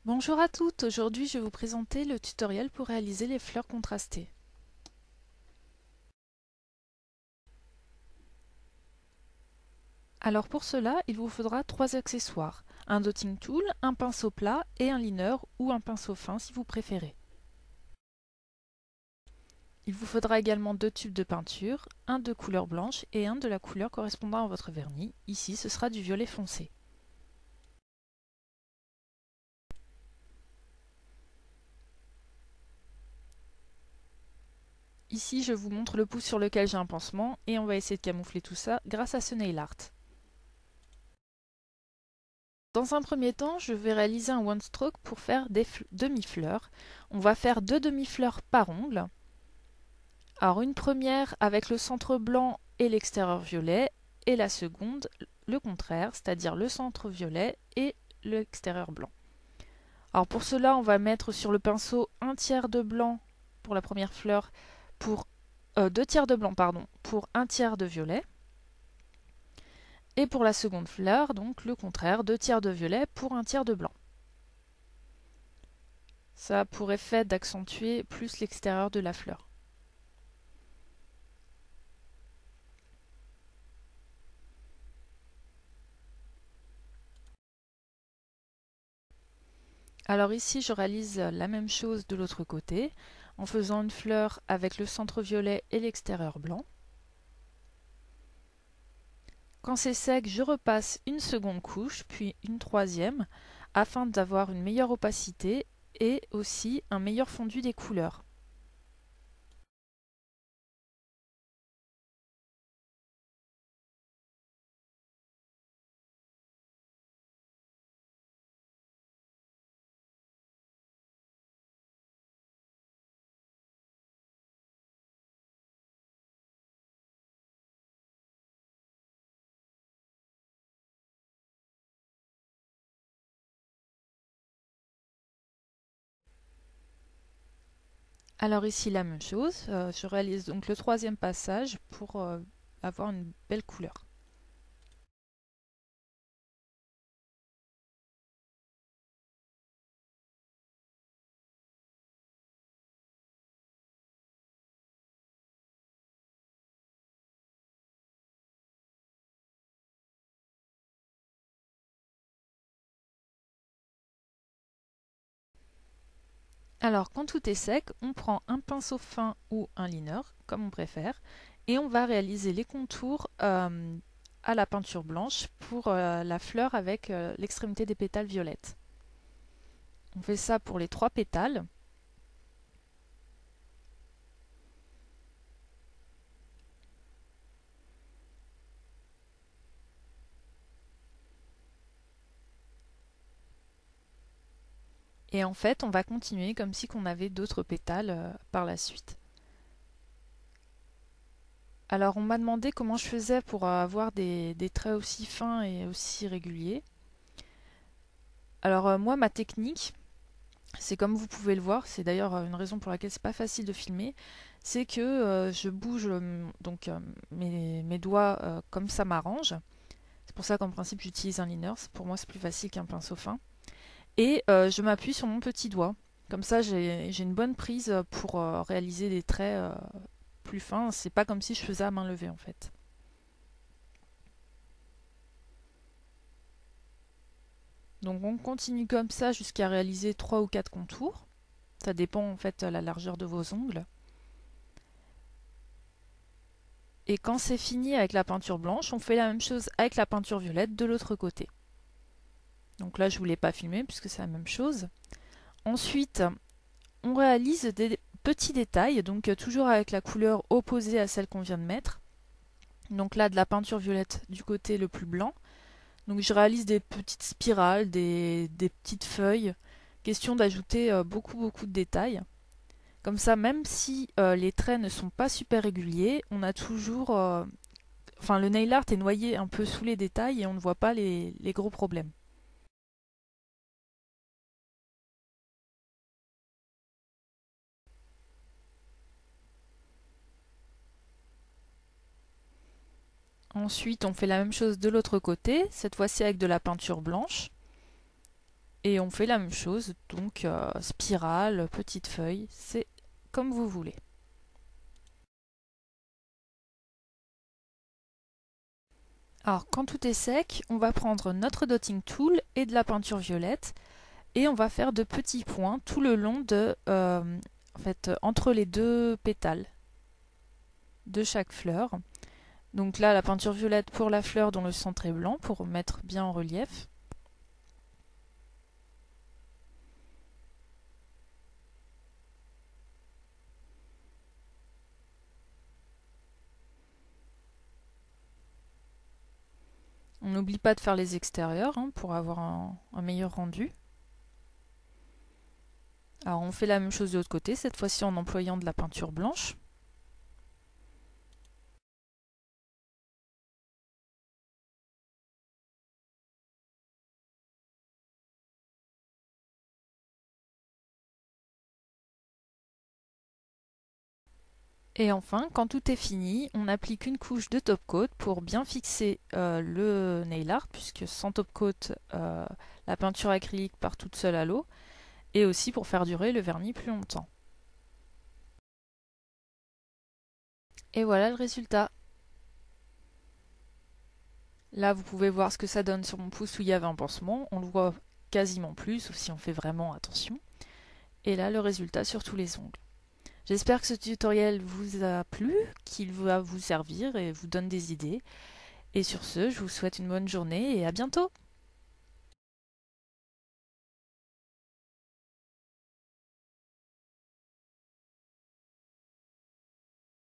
Bonjour à toutes, aujourd'hui je vais vous présenter le tutoriel pour réaliser les fleurs contrastées. Alors pour cela, il vous faudra 3 accessoires, un dotting tool, un pinceau plat et un liner ou un pinceau fin si vous préférez. Il vous faudra également 2 tubes de peinture, un de couleur blanche et un de la couleur correspondant à votre vernis, ici ce sera du violet foncé. Ici je vous montre le pouce sur lequel j'ai un pansement et on va essayer de camoufler tout ça grâce à ce nail art. Dans un premier temps, je vais réaliser un one stroke pour faire des demi-fleurs. On va faire 2 demi-fleurs par ongle. Alors une première avec le centre blanc et l'extérieur violet, et la seconde le contraire, c'est-à-dire le centre violet et l'extérieur blanc. Alors pour cela, on va mettre sur le pinceau un tiers de blanc pour la première fleur, pour 2 tiers de blanc pardon, pour un tiers de violet. Et pour la seconde fleur, donc le contraire, 2 tiers de violet pour un tiers de blanc. Ça a pour effet d'accentuer plus l'extérieur de la fleur. Alors ici, je réalise la même chose de l'autre côté, en faisant une fleur avec le centre violet et l'extérieur blanc. Quand c'est sec, je repasse une seconde couche, puis une troisième, afin d'avoir une meilleure opacité et aussi un meilleur fondu des couleurs. Alors ici la même chose, je réalise donc le troisième passage pour avoir une belle couleur. Alors quand tout est sec, on prend un pinceau fin ou un liner, comme on préfère, et on va réaliser les contours à la peinture blanche pour la fleur avec l'extrémité des pétales violettes. On fait ça pour les 3 pétales. Et en fait, on va continuer comme si on avait d'autres pétales par la suite. Alors on m'a demandé comment je faisais pour avoir des traits aussi fins et aussi réguliers. Alors moi, ma technique, c'est comme vous pouvez le voir, c'est d'ailleurs une raison pour laquelle c'est pas facile de filmer, c'est que je bouge mes doigts comme ça m'arrange. C'est pour ça qu'en principe j'utilise un liner, pour moi c'est plus facile qu'un pinceau fin. Et je m'appuie sur mon petit doigt. Comme ça j'ai une bonne prise pour réaliser des traits plus fins. C'est pas comme si je faisais à main levée en fait. Donc on continue comme ça jusqu'à réaliser 3 ou 4 contours. Ça dépend en fait de la largeur de vos ongles. Et quand c'est fini avec la peinture blanche, on fait la même chose avec la peinture violette de l'autre côté. Donc là, je ne vous l'ai pas filmé puisque c'est la même chose. Ensuite, on réalise des petits détails, donc toujours avec la couleur opposée à celle qu'on vient de mettre. Donc là, de la peinture violette du côté le plus blanc. Donc je réalise des petites spirales, des petites feuilles. Question d'ajouter beaucoup de détails. Comme ça, même si les traits ne sont pas super réguliers, on a toujours... Enfin, le nail art est noyé un peu sous les détails et on ne voit pas les gros problèmes. Ensuite, on fait la même chose de l'autre côté, cette fois-ci avec de la peinture blanche. Et on fait la même chose, donc spirale, petite feuille, c'est comme vous voulez. Alors quand tout est sec, on va prendre notre dotting tool et de la peinture violette et on va faire de petits points tout le long de, en fait, entre les deux pétales de chaque fleur. Donc là, la peinture violette pour la fleur dont le centre est blanc pour mettre bien en relief. On n'oublie pas de faire les extérieurs pour avoir un meilleur rendu. Alors on fait la même chose de l'autre côté, cette fois-ci en employant de la peinture blanche. Et enfin, quand tout est fini, on applique une couche de top coat pour bien fixer le nail art, puisque sans top coat, la peinture acrylique part toute seule à l'eau, et aussi pour faire durer le vernis plus longtemps. Et voilà le résultat. Là, vous pouvez voir ce que ça donne sur mon pouce où il y avait un pansement. On le voit quasiment plus, sauf si on fait vraiment attention. Et là, le résultat sur tous les ongles. J'espère que ce tutoriel vous a plu, qu'il va vous servir et vous donne des idées. Et sur ce, je vous souhaite une bonne journée et à bientôt!